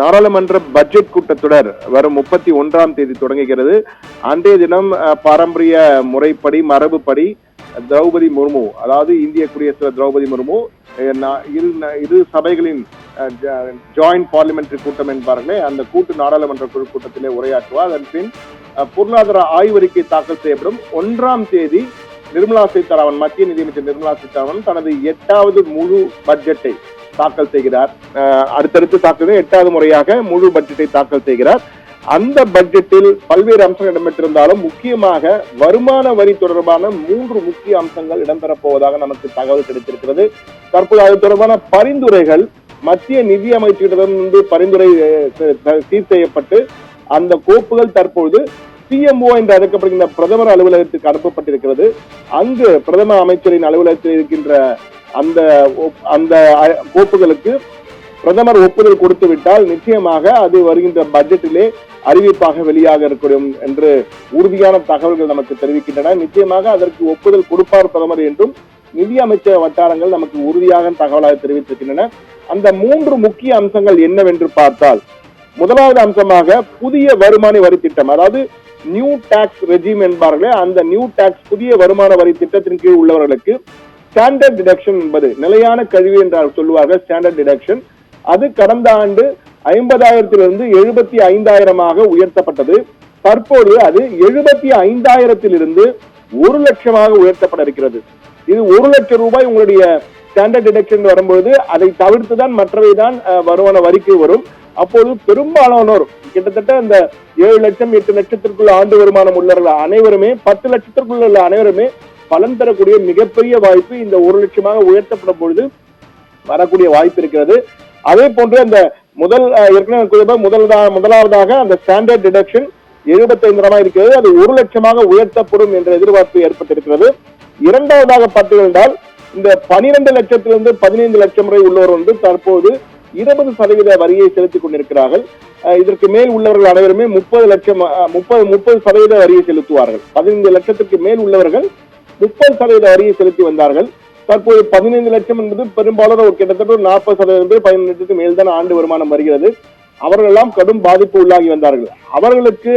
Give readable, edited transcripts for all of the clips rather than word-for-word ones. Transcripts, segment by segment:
நாடாளுமன்ற பட்ஜெட் கூட்டத்தொடர் வரும் 31ஆம் தேதி தொடங்குகிறது. அன்றைய தினம் பாரம்பரிய முறைப்படி மரபுப்படி திரௌபதி முர்மு, அதாவது இந்திய குடியரசு திரௌபதி முர்மு இரு சபைகளின் ஜாயிண்ட் பார்லிமெண்டரி கூட்டம் என்பார்களே அந்த கூட்டு நாடாளுமன்ற குழு கூட்டத்திலே உரையாற்றுவார். அதன் பின் பொருளாதார ஆய்வறிக்கை தாக்கல் செய்யப்படும். 1ஆம் தேதி நிர்மலா சீதாராமன், மத்திய நிதியமைச்சர் நிர்மலா சீதாராமன் தனது 8வது முழு பட்ஜெட்டை தாக்கல் செய்கிறார். அடுத்தடுத்து தாக்கல் 8வது முறையாக முழு பட்ஜெட்டை தாக்கல் செய்கிறார். அந்த பட்ஜெட்டில் பல்வேறு அம்சங்கள் இடம்பெற்றிருந்தாலும் முக்கியமாக வருமான வரி தொடர்பான 3 முக்கிய அம்சங்கள் இடம்பெறப் போவதாக நமக்கு தகவல் கிடைத்திருக்கிறது. தற்போது அது தொடர்பான பரிந்துரைகள் மத்திய நிதி அமைச்சரிடமிருந்து பரிந்துரை சீர் செய்யப்பட்டு அந்த கோப்புகள் தற்போது PMO என்று அழைக்கப்படுகின்ற பிரதமர் அலுவலகத்துக்கு அனுப்பப்பட்டிருக்கிறது. அங்கு பிரதமர் அமைச்சரின் அலுவலகத்தில் இருக்கின்ற அந்த கோப்புகளுக்கு பிரதமர் ஒப்புதல் கொடுத்து விட்டால் நிச்சயமாக அது வருகின்ற பட்ஜெட்டிலே அறிவிப்பாக வெளியாக இருக்கணும் என்று உறுதியான தகவல்கள் நமக்கு தெரிவிக்கின்றன. நிச்சயமாக அதற்கு ஒப்புதல் கொடுப்பார் பிரதமர் என்றும் நிதி அமைச்சர் வட்டாரங்கள் நமக்கு உறுதியாக தகவலாக தெரிவித்திருக்கின்றன. அந்த 3 முக்கிய அம்சங்கள் என்னவென்று பார்த்தால், முதலாவது அம்சமாக புதிய வருமான வரி திட்டம், அதாவது நியூ டாக்ஸ் ரெஜிம் என்பார்களே அந்த நியூ டாக்ஸ் புதிய வருமான வரி திட்டத்தின் கீழ் உள்ளவர்களுக்கு ஸ்டாண்டர்ட் டிடக்ஷன் என்பது நிலையான கழிவு என்று சொல்லுவார்கள். ஸ்டாண்டர்ட் டிடக்ஷன் அது கடந்த ஆண்டு 50,000 75,000 உயர்த்தப்பட்டது. தற்போது அது 75,000 1 லட்சமாக உயர்த்தப்பட இருக்கிறது. இது 1 லட்சம் ரூபாய் உங்களுடைய ஸ்டாண்டர்ட் டிடக்ஷன் வரும்போது அதை தவிர்த்துதான் மற்றவைதான் வருமான வரிக்கு வரும். அப்போது பெரும்பாலானோர் கிட்டத்தட்ட இந்த 7 லட்சம் 8 லட்சத்திற்குள்ள ஆண்டு வருமானம் உள்ளவர்கள் அனைவருமே 10 லட்சத்திற்குள்ள உள்ள அனைவருமே பலன் தரக்கூடிய மிகப்பெரிய வாய்ப்பு இந்த 1 லட்சமாக உயர்த்தப்படும் பொழுது வரக்கூடிய வாய்ப்பு இருக்கிறது. அதே போன்று அந்த முதலாவதாக அந்த ஸ்டாண்டர்ட் டிடக்ஷன் 75,000 இருக்கிறது. அது 1 லட்சமாக உயர்த்தப்படும் என்ற எதிர்பார்ப்பு ஏற்பட்டிருக்கிறது. இரண்டாவதாக பார்த்தீர்கள் இந்த 12 லட்சத்திலிருந்து 15 லட்சம் வரை உள்ளவர் தற்போது 20% வரியை செலுத்திக் கொண்டிருக்கிறார்கள். இதற்கு மேல் உள்ளவர்கள் அனைவருமே 30% வரியை செலுத்துவார்கள். 15 லட்சத்துக்கு மேல் உள்ளவர்கள் 30% வரியை செலுத்தி வந்தார்கள். தற்போது 15 லட்சம் என்பது பெரும்பாலும் கிட்டத்தட்ட 40% 15 லட்சத்துக்கு மேல்தான் ஆண்டு வருமானம் வருகிறது. அவர்கள் எல்லாம் கடும் பாதிப்பு உள்ளாகி வந்தார்கள். அவர்களுக்கு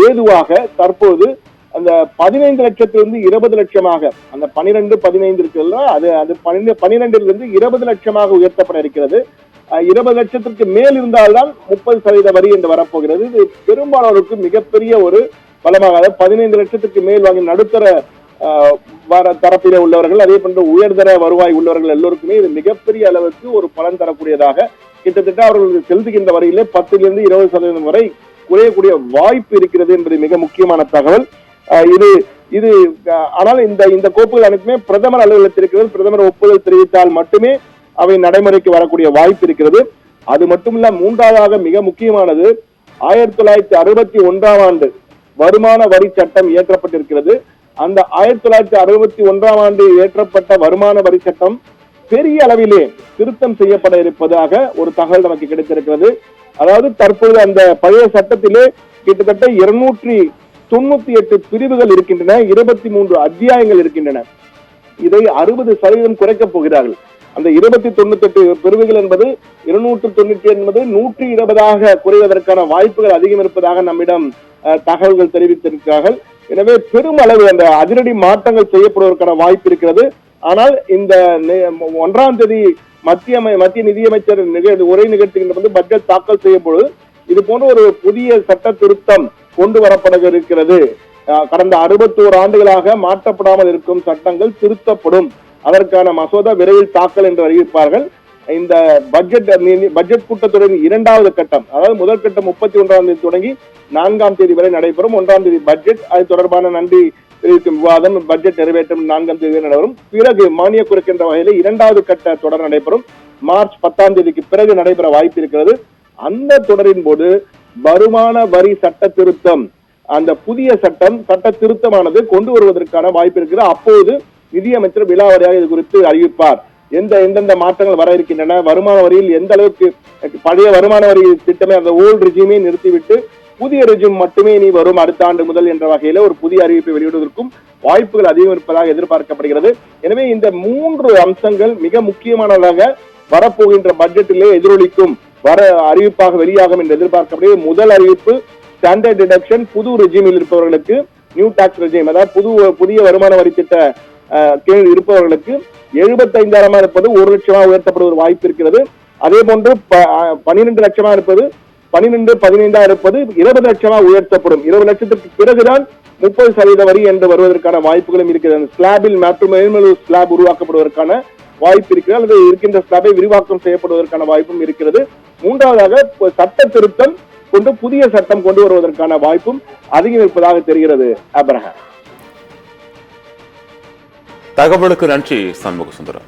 ஏதுவாக தற்போது அந்த 15 லட்சத்திலிருந்து 20 லட்சமாக அந்த 12 15 இருக்குல்ல அது 12 20 லட்சமாக உயர்த்தப்பட இருக்கிறது. 20 லட்சத்திற்கு மேல் இருந்தால்தான் 30% வரி என்று வரப்போகிறது. இது பெரும்பாலோருக்கு மிகப்பெரிய ஒரு பலமாக 15 லட்சத்துக்கு மேல் வாங்கி நடுத்தர தரப்பிலே உள்ளவர்கள், அதே போன்று உயர்தர வருவாய் உள்ளவர்கள் எல்லோருக்குமே இது மிகப்பெரிய அளவுக்கு ஒரு பலன் தரக்கூடியதாக கிட்டத்தட்ட அவர்கள் செலுத்துகின்ற வரையிலே 10% 20% வரை குறையக்கூடிய வாய்ப்பு இருக்கிறது என்பது மிக முக்கியமான தகவல். இது ஆனால் இந்த கோப்புகள் அனைத்துமே பிரதமர் அலுவலகத்தில் இருக்கிறது. பிரதமர் ஒப்புதல் தெரிவித்தால் மட்டுமே அவை நடைமுறைக்கு வரக்கூடிய வாய்ப்பு இருக்கிறது. அது மட்டுமல்ல, மூன்றாவதாக மிக முக்கியமானது 1961ஆம் ஆண்டு வருமான வரி சட்டம் இயற்றப்பட்டிருக்கிறது. அந்த 1961ஆம் ஆண்டு இயற்றப்பட்ட வருமான வரி சட்டம் பெரிய அளவிலே திருத்தம் செய்யப்பட இருப்பதாக ஒரு தகவல் நமக்கு கிடைத்திருக்கிறது. அதாவது தற்போது அந்த பழைய சட்டத்திலே கிட்டத்தட்ட 298 பிரிவுகள் இருக்கின்றன, 23 அத்தியாயங்கள் இருக்கின்றன. இதை 60% குறைக்கப் போகிறார்கள். அந்த 298 பிரிவுகள் என்பது 290 என்பது 120 குறைவதற்கான வாய்ப்புகள் அதிகம் இருப்பதாக நம்மிடம் தகவல்கள் தெரிவித்திருக்கிறார்கள். எனவே பெருமளவு அந்த அதிரடி மாற்றங்கள் செய்யப்படுவதற்கான வாய்ப்பு இருக்கிறது. ஆனால் இந்த 1ஆம் தேதி மத்திய நிதியமைச்சர் உரை நிகழ்த்துகின்ற பட்ஜெட் தாக்கல் செய்யும் பொழுது இது போன்ற ஒரு புதிய சட்ட திருத்தம் கொண்டு வரப்பட இருக்கிறது. கடந்த 61 ஆண்டுகளாக மாற்றப்படாமல் இருக்கும் சட்டங்கள் திருத்தப்படும், அதற்கான மசோதா விரைவில் தாக்கல் என்று அறிவிப்பார்கள். இந்த பட்ஜெட் கூட்டத்தொடரின் 2வது கட்டம், அதாவது முதல் கட்டம் 31ஆம் தேதி தொடங்கி 4ஆம் தேதி வரை நடைபெறும். 1ஆம் தேதி பட்ஜெட், அது தொடர்பான நன்றி தெரிவிக்கும் விவாதம், பட்ஜெட் நிறைவேற்றம் 4ஆம் தேதி நடைபெறும். பிறகு மானிய குறைக்கின்ற வகையில் 2வது கட்ட தொடர் நடைபெறும். மார்ச் 10ஆம் தேதிக்கு பிறகு நடைபெற வாய்ப்பு இருக்கிறது. அந்த தொடரின் போது வருமான வரி சட்ட திருத்தம், அந்த புதிய சட்ட திருத்தமானது கொண்டு வருவதற்கான வாய்ப்பு இருக்கிறது. அப்போது நிதியமைச்சர் விலாவரியாக இது குறித்து அறிவிப்பார். எந்தெந்த மாற்றங்கள் வர இருக்கின்றன, வருமான வரியில் எந்த அளவுக்கு பழைய வருமான வரி திட்டமே அந்த ஓல்டு ரெஜிமே நிறுத்திவிட்டு புதிய ரெஜிம் மட்டுமே நீ வரும் அடுத்த ஆண்டு முதல் என்ற வகையில ஒரு புதிய அறிவிப்பை வெளியிடுவதற்கும் வாய்ப்புகள் அதிகம் இருப்பதாக எதிர்பார்க்கப்படுகிறது. எனவே இந்த 3 அம்சங்கள் மிக முக்கியமானதாக வரப்போகின்ற பட்ஜெட்டிலே எதிரொலிக்கும் வர அறிவிப்பாக வெளியாகும் என்று எதிர்பார்க்கப்படுகிறது. முதல் அறிவிப்பு ஸ்டாண்டர்ட் டிடக்ஷன் புது ரெஜிமில் இருப்பவர்களுக்கு, நியூ டாக்ஸ் ரெஜிம், அதாவது புதிய வருமான வரி திட்ட கீழ் இருப்பவர்களுக்கு 75,000 இருப்பது 1 லட்சமா உயர்த்தப்படுவது வாய்ப்பு இருக்கிறது. அதே போன்று 12 லட்சமா இருப்பது 15,000 இருப்பது 20 லட்சமா உயர்த்தப்படும். 20 லட்சத்திற்கு பிறகுதான் 30% வரி என்று வருவதற்கான வாய்ப்புகளும் இருக்கிறது. ஸ்லாபில் மேலும் ஸ்லாப் உருவாக்கப்படுவதற்கான வாய்ப்பு இருக்கிறது, அல்லது இருக்கின்ற ஸ்லாபை விரிவாக்கம் செய்யப்படுவதற்கான வாய்ப்பும் இருக்கிறது. மூன்றாவதாக சட்ட திருத்தம் கொண்டு புதிய சட்டம் கொண்டு வருவதற்கான வாய்ப்பும் அதிகம் இருப்பதாக தெரிகிறது. அப்ரஹாம், தகவலுக்கு நன்றி சண்முக சுந்தரம்.